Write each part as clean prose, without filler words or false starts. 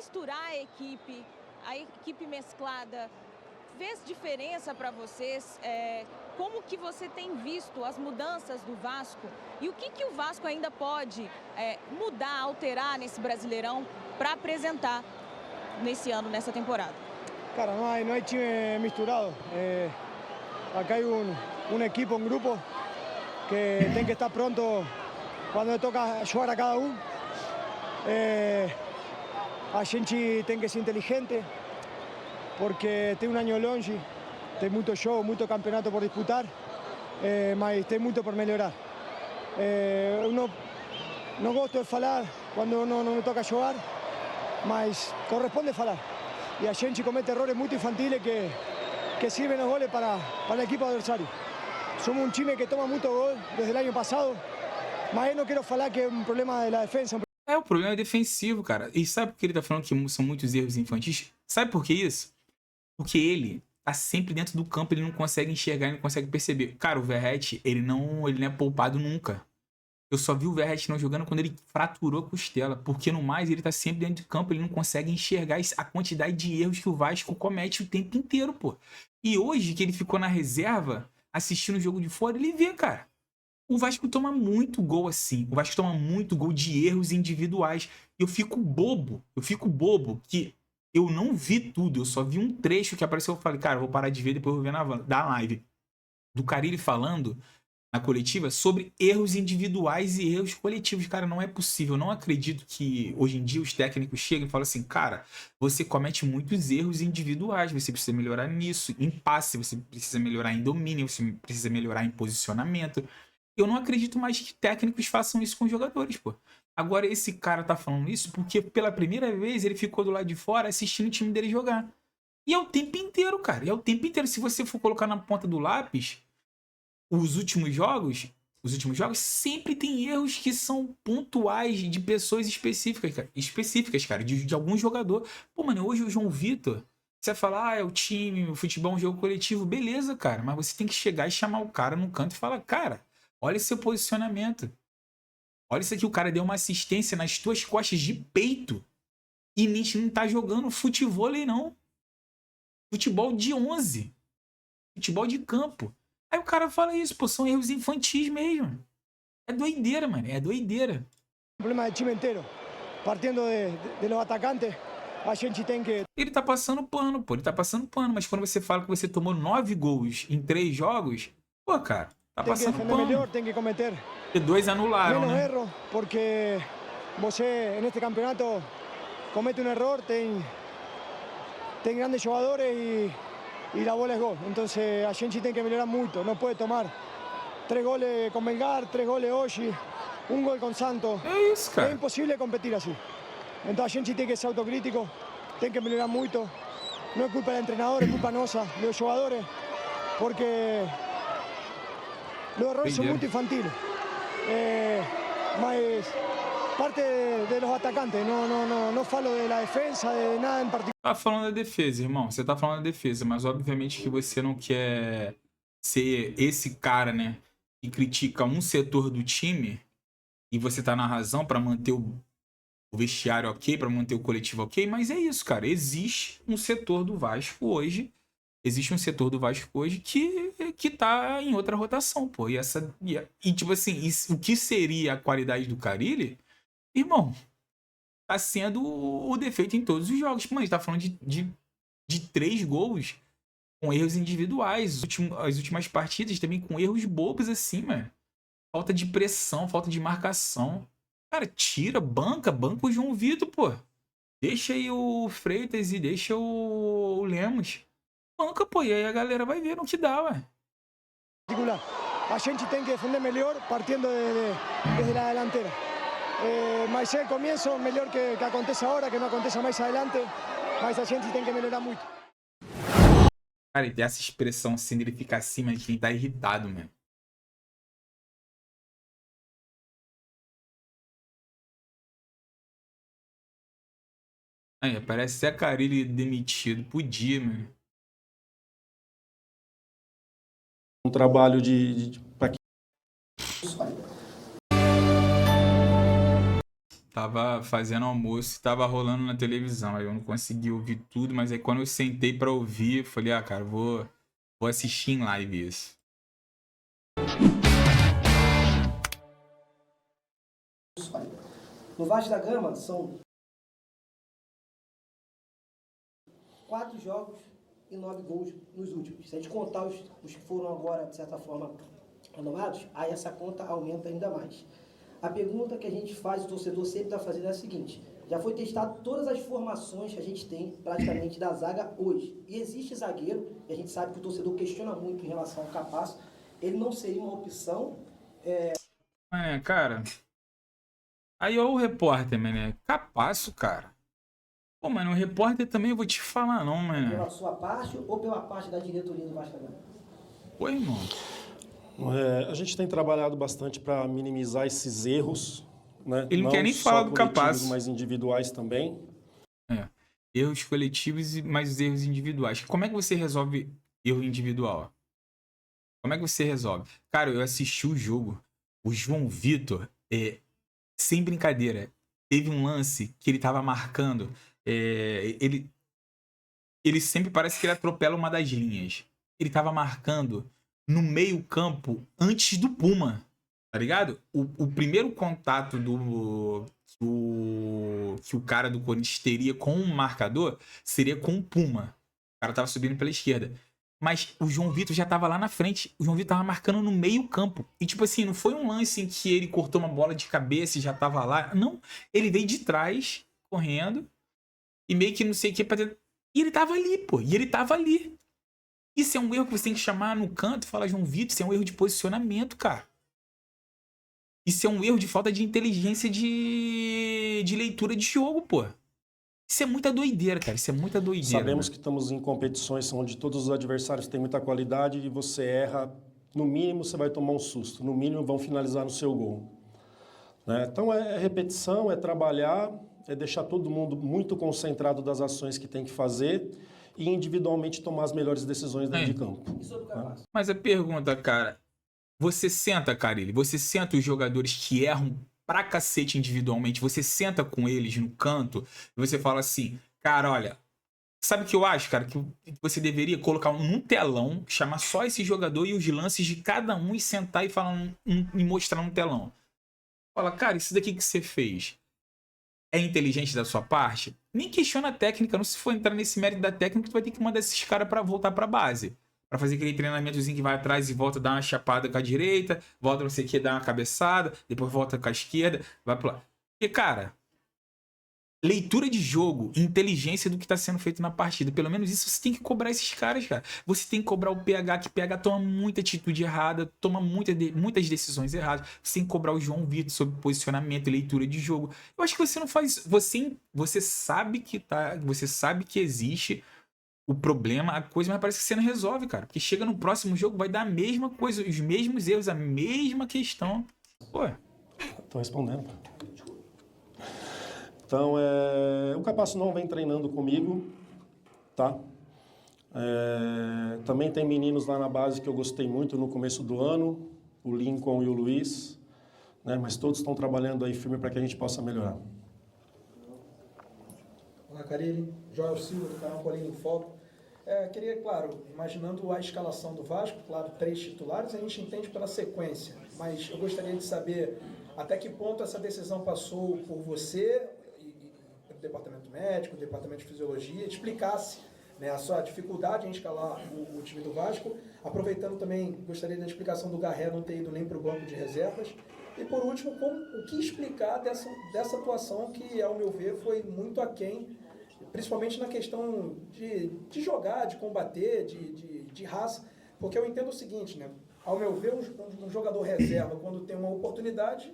misturar a equipe mesclada, fez diferença para vocês? Como que você tem visto as mudanças do Vasco e o que o Vasco ainda pode mudar, alterar nesse Brasileirão para apresentar nesse ano, nessa temporada? Cara, no hay time misturado. Acá hay un equipo, un grupo que tem que estar pronto quando toca jugar a cada um. A gente tem que ser inteligente porque tem um ano longe, tem muito jogo, muito campeonato por disputar, mas tem muito por melhorar. Eu não gosto de falar quando não me toca jogar, mas corresponde falar. E a gente comete errores muito infantiles que sirven os goles para o equipo adversário. Somos um time que toma muito gol desde o ano passado, mas eu não quero falar que é um problema da defesa. O problema é defensivo, cara. E sabe por que ele tá falando que são muitos erros infantis? Sabe por que isso? Porque ele tá sempre dentro do campo, ele não consegue enxergar, ele não consegue perceber. Cara, o Verratti, ele não é poupado nunca. Eu só vi o Verratti não jogando quando ele fraturou a costela, porque no mais ele tá sempre dentro de campo, ele não consegue enxergar a quantidade de erros que o Vasco comete o tempo inteiro, pô. E hoje que ele ficou na reserva, assistindo o jogo de fora, ele vê, cara. O Vasco toma muito gol assim. O Vasco toma muito gol de erros individuais. Eu fico bobo que eu não vi tudo. Eu só vi um trecho que apareceu. Eu falei, cara, eu vou parar de ver, depois eu vou ver da live. Do Carille falando na coletiva sobre erros individuais e erros coletivos. Cara, não é possível. Eu não acredito que hoje em dia os técnicos chegam e falam assim, cara, você comete muitos erros individuais, você precisa melhorar nisso. Em passe, você precisa melhorar em domínio, você precisa melhorar em posicionamento. Eu não acredito mais que técnicos façam isso com os jogadores, pô. Agora, esse cara tá falando isso porque pela primeira vez ele ficou do lado de fora assistindo o time dele jogar. E é o tempo inteiro, cara. E é o tempo inteiro. Se você for colocar na ponta do lápis, os últimos jogos sempre tem erros que são pontuais de pessoas específicas, cara, de algum jogador. Pô, mano, hoje o João Vitor, você vai falar, é o time, o futebol é um jogo coletivo, beleza, cara, mas você tem que chegar e chamar o cara no canto e falar, cara, olha seu posicionamento. Olha isso aqui, o cara deu uma assistência nas tuas costas de peito e Nietzsche não tá jogando futevôlei, não. Futebol de 11. Futebol de campo. Aí o cara fala isso, pô, são erros infantis mesmo. É doideira, mano, é doideira. O problema do time inteiro. Partindo de los atacantes, a gente tem que... Ele tá passando pano, pô, ele tá passando pano. Mas quando você fala que você tomou 9 gols em 3 jogos, pô, cara, tá passando pano. Tem que pano. defender melhor, tem que cometer... E 2 anularam, menos né? erro, porque você, neste campeonato, comete um erro, tem grandes jogadores e a bola é gol. Então a gente tem que melhorar muito. Não pode tomar 3 goles com Melgar, 3 goles hoje, 1 gol com Santos. É isso, cara. É impossível competir assim. Então a gente tem que ser autocrítico, tem que melhorar muito. Não é culpa do treinador, é culpa nossa, dos jogadores, porque os erros são muito infantis. Mas parte de los atacantes, não falo da defesa, de nada em particular. Tá falando da defesa, irmão. Você tá falando da defesa, mas obviamente que você não quer ser esse cara, né, que critica um setor do time e você tá na razão pra manter o vestiário ok, pra manter o coletivo ok, mas é isso, cara. Existe um setor do Vasco hoje. Existe um setor do Vasco hoje que tá em outra rotação, pô. E tipo assim, o que seria a qualidade do Carille, irmão, tá sendo o defeito em todos os jogos. Mano, a gente tá falando de 3 gols com erros individuais. As últimas partidas também com erros bobos assim, mano. Falta de pressão, falta de marcação. Cara, tira, banca o João Vitor, pô. Deixa aí o Freitas e deixa o Lemos. Banca, pô, e aí a galera vai ver no que dá, ué. A gente tem que defender melhor partindo desde a delantera. Mas é o começo, melhor que aconteça agora, que não aconteça mais adelante. Mas a gente tem que melhorar muito. Cara, e tem essa expressão assim, ele fica acima de quem tá irritado, mano. Aí, parece ser a Carille demitido. Podia, mano. Um trabalho para tava fazendo almoço e tava rolando na televisão. Aí eu não consegui ouvir tudo, mas aí quando eu sentei pra ouvir, eu falei, ah, cara, vou assistir em live isso. No Vasco da Gama são 4 jogos e 9 gols nos últimos. Se a gente contar os que foram agora, de certa forma, renovados, aí essa conta aumenta ainda mais. A pergunta que a gente faz, o torcedor sempre está fazendo é a seguinte: já foi testado todas as formações que a gente tem praticamente da zaga hoje. E existe zagueiro, e a gente sabe que o torcedor questiona muito em relação ao Capasso, ele não seria uma opção. Cara. Aí, ó, o repórter, mané. Capasso, cara. Pô, mano, o repórter também eu vou te falar, não, mano. Pela sua parte ou pela parte da diretoria do Vasco da Gama? Pô, irmão. A gente tem trabalhado bastante para minimizar esses erros, né? Ele não quer nem falar do coletivos, Capasso. mas individuais também. Erros coletivos e mais erros individuais. Como é que você resolve erro individual? Como é que você resolve? Cara, eu assisti o jogo. O João Vitor, sem brincadeira, teve um lance que ele tava marcando. Ele sempre parece que ele atropela uma das linhas. Ele tava marcando no meio campo antes do Puma, tá ligado? O primeiro contato que o cara do Corinthians teria com o marcador seria com o Puma. O cara tava subindo pela esquerda. Mas o João Vitor já tava lá na frente. O João Vitor tava marcando no meio campo. E tipo assim, não foi um lance em que ele cortou uma bola de cabeça e já tava lá. Não, ele veio de trás, correndo. E meio que não sei o que. E ele tava ali, pô. E ele tava ali. Isso é um erro que você tem que chamar no canto e falar, João Vitor, isso é um erro de posicionamento, cara. Isso é um erro de falta de inteligência de leitura de jogo, pô. Isso é muita doideira, cara. Isso é muita doideira. Sabemos que estamos em competições onde todos os adversários têm muita qualidade e você erra, no mínimo você vai tomar um susto, no mínimo vão finalizar no seu gol. Né? Então é repetição, é trabalhar, é deixar todo mundo muito concentrado das ações que tem que fazer e individualmente tomar as melhores decisões dentro de campo. Né? Mas a pergunta, cara, você senta, Carille, você senta os jogadores que erram pra cacete individualmente, você senta com eles no canto e você fala assim, cara, olha, sabe o que eu acho, cara? Que você deveria colocar num telão, chamar só esse jogador e os lances de cada um e sentar e falar e mostrar no telão. Fala, cara, isso daqui que você fez é inteligente da sua parte? Nem questiona a técnica, não se for entrar nesse mérito da técnica, tu vai ter que mandar esses caras pra voltar pra base. Pra fazer aquele treinamentozinho que vai atrás e volta, dá uma chapada com a direita, volta não sei o que, dá uma cabeçada, depois volta com a esquerda, vai pro lado. Porque, cara, leitura de jogo, inteligência do que tá sendo feito na partida, pelo menos isso você tem que cobrar esses caras, cara. Você tem que cobrar o PH, que o PH toma muita atitude errada, toma muitas decisões erradas. Você tem que cobrar o João Vitor sobre posicionamento e leitura de jogo. Eu acho que você não faz isso. Você sabe que existe o problema, a coisa, mas parece que você não resolve, cara. Porque chega no próximo jogo, vai dar a mesma coisa, os mesmos erros, a mesma questão. Pô. Tô respondendo. Então, o Capasso não vem treinando comigo, tá? Também tem meninos lá na base que eu gostei muito no começo do ano, o Lincoln e o Luiz, né? Mas todos estão trabalhando aí firme para que a gente possa melhorar. Olá, Carille. Joel Silva, do canal Colina em Foco. Queria, claro, imaginando a escalação do Vasco, claro, 3 titulares, a gente entende pela sequência, mas eu gostaria de saber até que ponto essa decisão passou por você, e o departamento médico, o departamento de fisiologia, explicasse, né, a sua dificuldade em escalar o time do Vasco. Aproveitando também, gostaria da explicação do Garré não ter ido nem para o banco de reservas. E por último, o que explicar dessa atuação que, ao meu ver, foi muito aquém, principalmente na questão de jogar, de combater, de raça. Porque eu entendo o seguinte, né? Ao meu ver, um jogador reserva, quando tem uma oportunidade,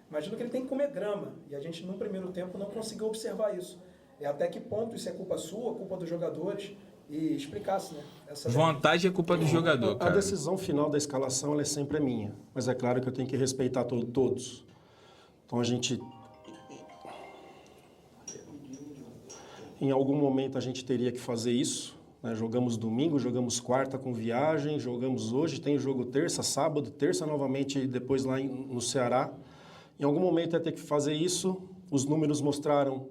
imagino que ele tem que comer grama. E a gente, no primeiro tempo, não conseguiu observar isso. Até que ponto isso é culpa sua, culpa dos jogadores, e explicasse, né? Vontade é culpa do jogador, cara. A decisão final da escalação ela é sempre minha, mas é claro que eu tenho que respeitar todos. Então a gente... Em algum momento a gente teria que fazer isso, né? Jogamos domingo, jogamos quarta com viagem, jogamos hoje, tem jogo terça, sábado, terça novamente depois lá no Ceará. Em algum momento ia ter que fazer isso, Os números mostraram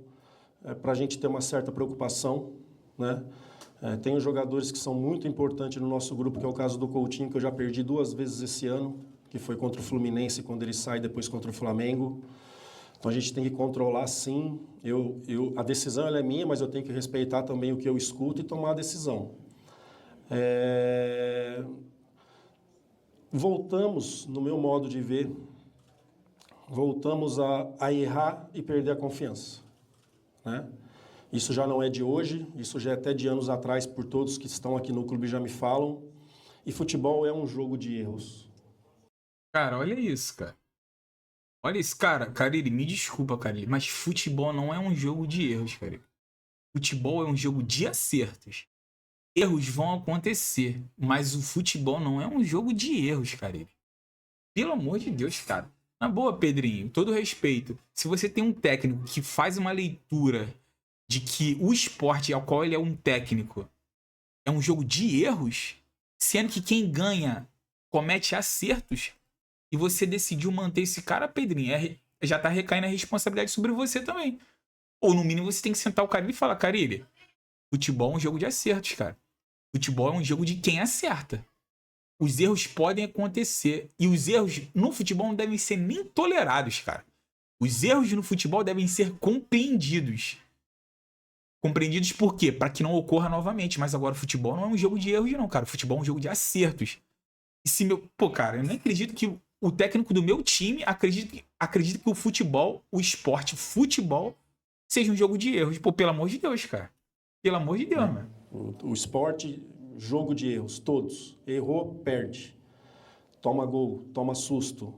para a gente ter uma certa preocupação, né? Tem jogadores que são muito importantes no nosso grupo, que é o caso do Coutinho, que eu já perdi 2 vezes esse ano, que foi contra o Fluminense, quando ele sai, depois contra o Flamengo. Então a gente tem que controlar, sim. A decisão ela é minha, mas eu tenho que respeitar também o que eu escuto e tomar a decisão. Voltamos, no meu modo de ver, voltamos a errar e perder a confiança, né? Isso já não é de hoje, isso já é até de anos atrás, por todos que estão aqui no clube já me falam. E futebol é um jogo de erros. Cara, olha isso, cara. Olha isso, cara. Carille, me desculpa, Carille, mas futebol não é um jogo de erros, cara. Futebol é um jogo de acertos. Erros vão acontecer, mas o futebol não é um jogo de erros, Carille. Pelo amor de Deus, cara. Na boa, Pedrinho, todo respeito. Se você tem um técnico que faz uma leitura de que o esporte ao qual ele é um técnico é um jogo de erros, sendo que quem ganha comete acertos, e você decidiu manter esse cara, Pedrinho, já tá recaindo a responsabilidade sobre você também. Ou no mínimo você tem que sentar o Carille e falar: Carille, futebol é um jogo de acertos, cara. Futebol é um jogo de quem acerta. Os erros podem acontecer, e os erros no futebol não devem ser nem tolerados, cara. Os erros no futebol devem ser compreendidos. Compreendidos por quê? Para que não ocorra novamente. Mas agora o futebol não é um jogo de erros, não, cara. O futebol é um jogo de acertos. E se meu... Pô, cara, eu não acredito que o técnico do meu time acredita que o futebol, o esporte, futebol, seja um jogo de erros. Pô, pelo amor de Deus, cara. Pelo amor de Deus, mano. O esporte, jogo de erros, todos. Errou, perde. Toma gol, toma susto.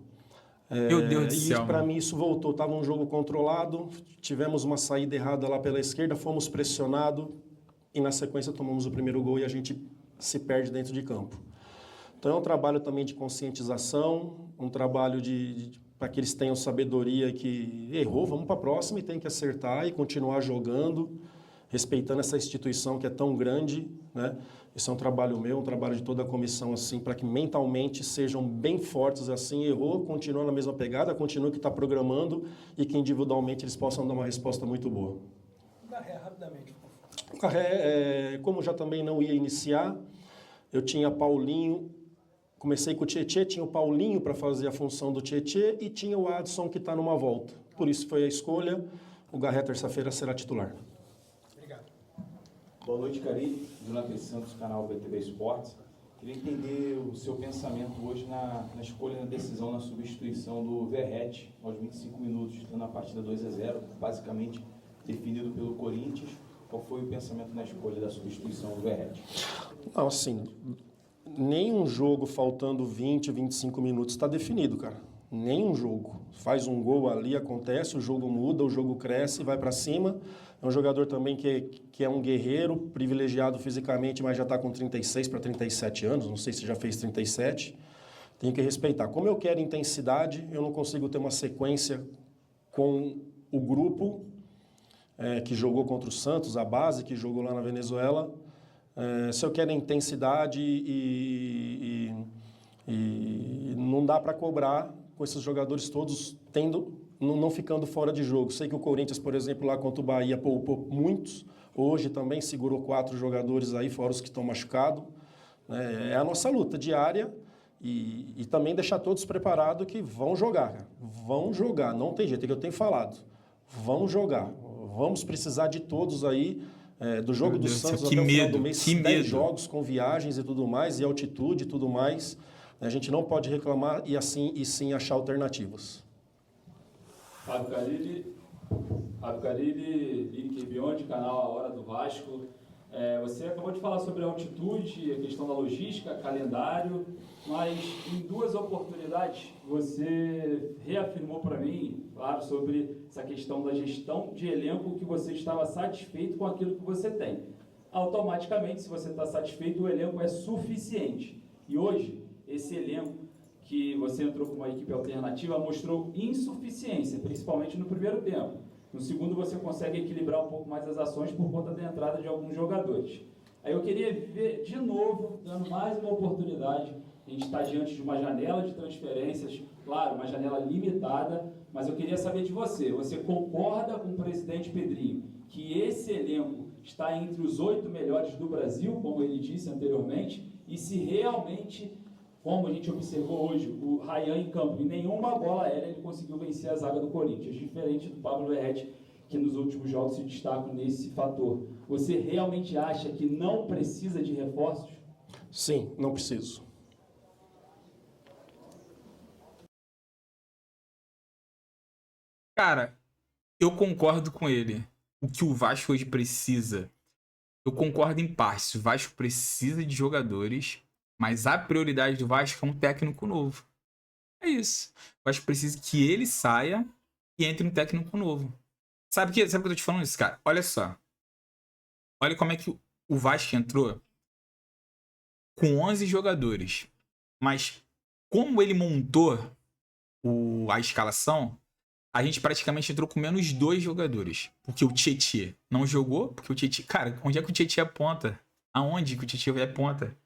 Meu Deus do céu. E para mim isso voltou. Estava um jogo controlado, tivemos uma saída errada lá pela esquerda, fomos pressionados e na sequência tomamos o primeiro gol e a gente se perde dentro de campo. Então é um trabalho também de conscientização, um trabalho para que eles tenham sabedoria que errou, vamos para a próxima e tem que acertar e continuar jogando, respeitando essa instituição que é tão grande, né? Esse é um trabalho meu, um trabalho de toda a comissão, assim, para que mentalmente sejam bem fortes, assim, errou, continua na mesma pegada, continua que está programando e que individualmente eles possam dar uma resposta muito boa. O Garré, rapidamente. O Garré, como já também não ia iniciar, eu tinha Paulinho, comecei com o Tietê, tinha o Paulinho para fazer a função do Tietê e tinha o Adson que está numa volta. Por isso foi a escolha, o Garré terça-feira será titular. Boa noite, Carille. Jonathan Santos, canal BTV Esportes. Queria entender o seu pensamento hoje na escolha, na decisão, na substituição do Verratti aos 25 minutos, na partida 2-0, basicamente definido pelo Corinthians. Qual foi o pensamento na escolha da substituição do Verratti? Não, assim, nenhum jogo faltando 20, 25 minutos está definido, cara. Nenhum jogo. Faz um gol ali, acontece, o jogo muda, o jogo cresce, vai para cima. É um jogador também que é um guerreiro, privilegiado fisicamente, mas já está com 36 para 37 anos, não sei se já fez 37. Tem que respeitar. Como eu quero intensidade, eu não consigo ter uma sequência com o grupo que jogou contra o Santos, a base que jogou lá na Venezuela. Se eu quero intensidade e não dá para cobrar com esses jogadores todos não ficando fora de jogo. Sei que o Corinthians, por exemplo, lá contra o Bahia, poupou muitos. Hoje também segurou 4 jogadores aí, fora os que estão machucados. É a nossa luta diária e também deixar todos preparados que vão jogar, cara. Vão jogar, não tem jeito, é que eu tenho falado. Vão jogar. Vamos precisar de todos aí, do jogo do Santos até o final do mês, 10 jogos com viagens e tudo mais, e altitude e tudo mais. A gente não pode reclamar e sim achar alternativas. Fábio Carille, Link Beyond, canal A Hora do Vasco. Você acabou de falar sobre a altitude, a questão da logística, calendário, mas em 2 oportunidades você reafirmou para mim, claro, sobre essa questão da gestão de elenco, que você estava satisfeito com aquilo que você tem. Automaticamente, se você está satisfeito, o elenco é suficiente. E hoje, esse elenco que você entrou com uma equipe alternativa mostrou insuficiência, principalmente no primeiro tempo. No segundo, você consegue equilibrar um pouco mais as ações por conta da entrada de alguns jogadores. Aí eu queria ver de novo, dando mais uma oportunidade. A gente está diante de uma janela de transferências, claro, uma janela limitada, mas eu queria saber de você. Você concorda com o presidente Pedrinho que esse elenco está entre os 8 melhores do Brasil, como ele disse anteriormente, e se realmente, como a gente observou hoje, o Ryan em campo, em nenhuma bola aérea ele conseguiu vencer a zaga do Corinthians, diferente do Pablo Verratti, que nos últimos jogos se destacam nesse fator. Você realmente acha que não precisa de reforços? Sim, não preciso. Cara, eu concordo com ele. O que o Vasco hoje precisa, eu concordo em parte. O Vasco precisa de jogadores, mas a prioridade do Vasco é um técnico novo. É isso. O Vasco precisa que ele saia e entre um técnico novo. Sabe que eu tô te falando isso, cara? Olha só. Olha como é que o Vasco entrou com 11 jogadores. Mas como ele montou a escalação, a gente praticamente entrou com menos 2 jogadores. Porque o Tietê não jogou. Porque o Tietê... Cara, onde é que o Tietê aponta? Aonde que o Tietê vai aponta?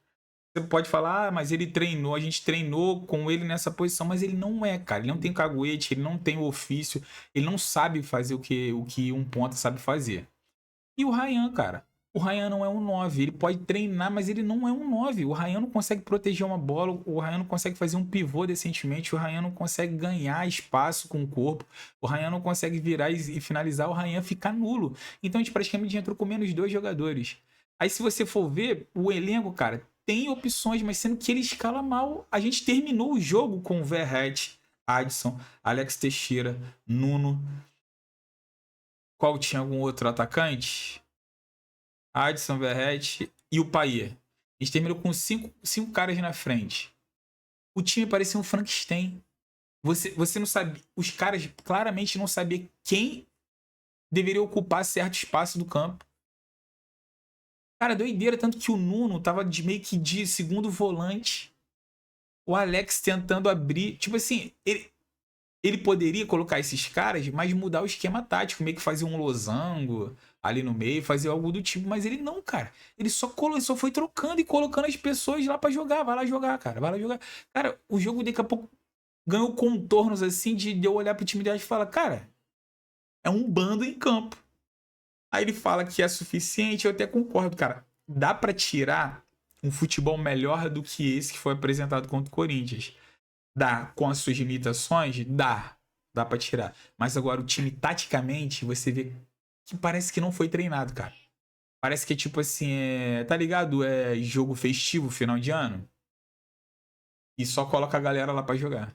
Você pode falar, mas ele treinou, a gente treinou com ele nessa posição, mas ele não é, cara. Ele não tem caguete, ele não tem o ofício, ele não sabe fazer o que um ponta sabe fazer. E o Ryan, cara, o Ryan não é um 9. Ele pode treinar, mas ele não é um 9. O Ryan não consegue proteger uma bola, o Ryan não consegue fazer um pivô decentemente, o Ryan não consegue ganhar espaço com o corpo, o Ryan não consegue virar e finalizar, o Ryan fica nulo. Então a gente praticamente entrou com menos 2 jogadores. Aí se você for ver, o elenco, cara, tem opções, mas sendo que ele escala mal. A gente terminou o jogo com o Verratti, Adson, Alex Teixeira, Nuno. Qual tinha algum outro atacante? Adson, Verratti e o Payet. A gente terminou com 5 caras na frente. O time parecia um Frankenstein. Você não sabia. Os caras claramente não sabiam quem deveria ocupar certo espaço do campo. Cara, doideira, tanto que o Nuno tava meio que de segundo volante. O Alex tentando abrir. Tipo assim, ele poderia colocar esses caras, mas mudar o esquema tático, meio que fazer um losango ali no meio, fazer algo do tipo. Mas ele não, cara. Ele só foi trocando e colocando as pessoas lá pra jogar. Vai lá jogar, cara. Vai lá jogar. Cara, o jogo daqui a pouco ganhou contornos assim de eu olhar pro time dele e falar, cara, é um bando em campo. Aí ele fala que é suficiente, eu até concordo, cara. Dá pra tirar um futebol melhor do que esse que foi apresentado contra o Corinthians. Dá, com as suas limitações, dá pra tirar. Mas agora o time, taticamente, você vê que parece que não foi treinado, cara. Parece que é tipo assim, tá ligado? É jogo festivo, final de ano. E só coloca a galera lá pra jogar.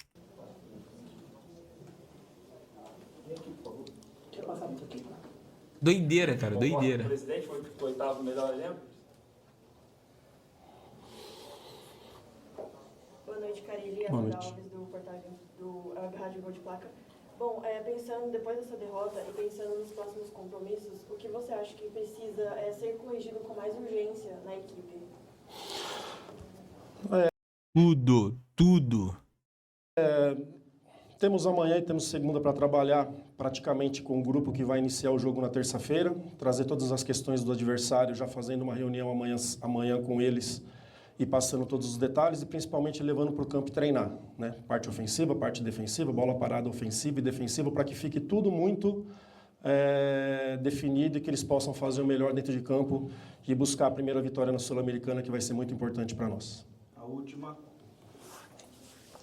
Doideira, cara, doideira. O presidente foi o 8º melhor elenco? Boa noite, Carilli, Boa Amanda noite. Alves, do portal do Rádio Gol de Placa. Bom, pensando, depois dessa derrota e pensando nos próximos compromissos, o que você acha que precisa ser corrigido com mais urgência na equipe? Tudo. Temos amanhã e temos segunda para trabalhar praticamente com o grupo que vai iniciar o jogo na terça-feira, trazer todas as questões do adversário, já fazendo uma reunião amanhã com eles e passando todos os detalhes e principalmente levando para o campo e treinar, né? Parte ofensiva, parte defensiva, bola parada ofensiva e defensiva, para que fique tudo muito definido e que eles possam fazer o melhor dentro de campo e buscar a primeira vitória na Sul-Americana, que vai ser muito importante para nós. A última.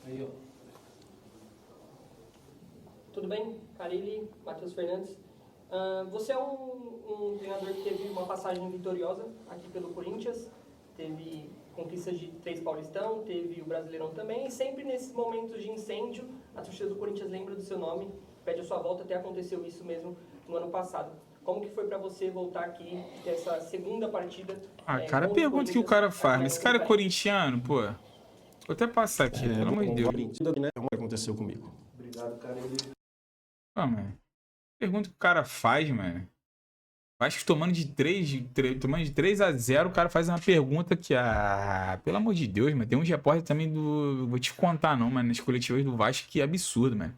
Aí, ó. Tudo bem? Carilli, Matheus Fernandes. Você é um treinador que teve uma passagem vitoriosa aqui pelo Corinthians, teve conquistas de 3 Paulistão, teve o Brasileirão também, e sempre nesses momentos de incêndio, a torcida do Corinthians lembra do seu nome, pede a sua volta, até aconteceu isso mesmo no ano passado. Como que foi para você voltar aqui, ter essa segunda partida? Cara, pergunta que o cara faz, mas esse cara é corintiano, pô. Vou até passar aqui, pelo amor de Deus. Né? É o que aconteceu comigo. Obrigado, Carilli. Mano. Pergunta que o cara faz, mano. Acho que tomando de 3-0, o cara faz uma pergunta que, pelo amor de Deus, mano. Tem uns repórteres também do... Vou te contar não, mano, nas coletivas do Vasco, que é absurdo, mano.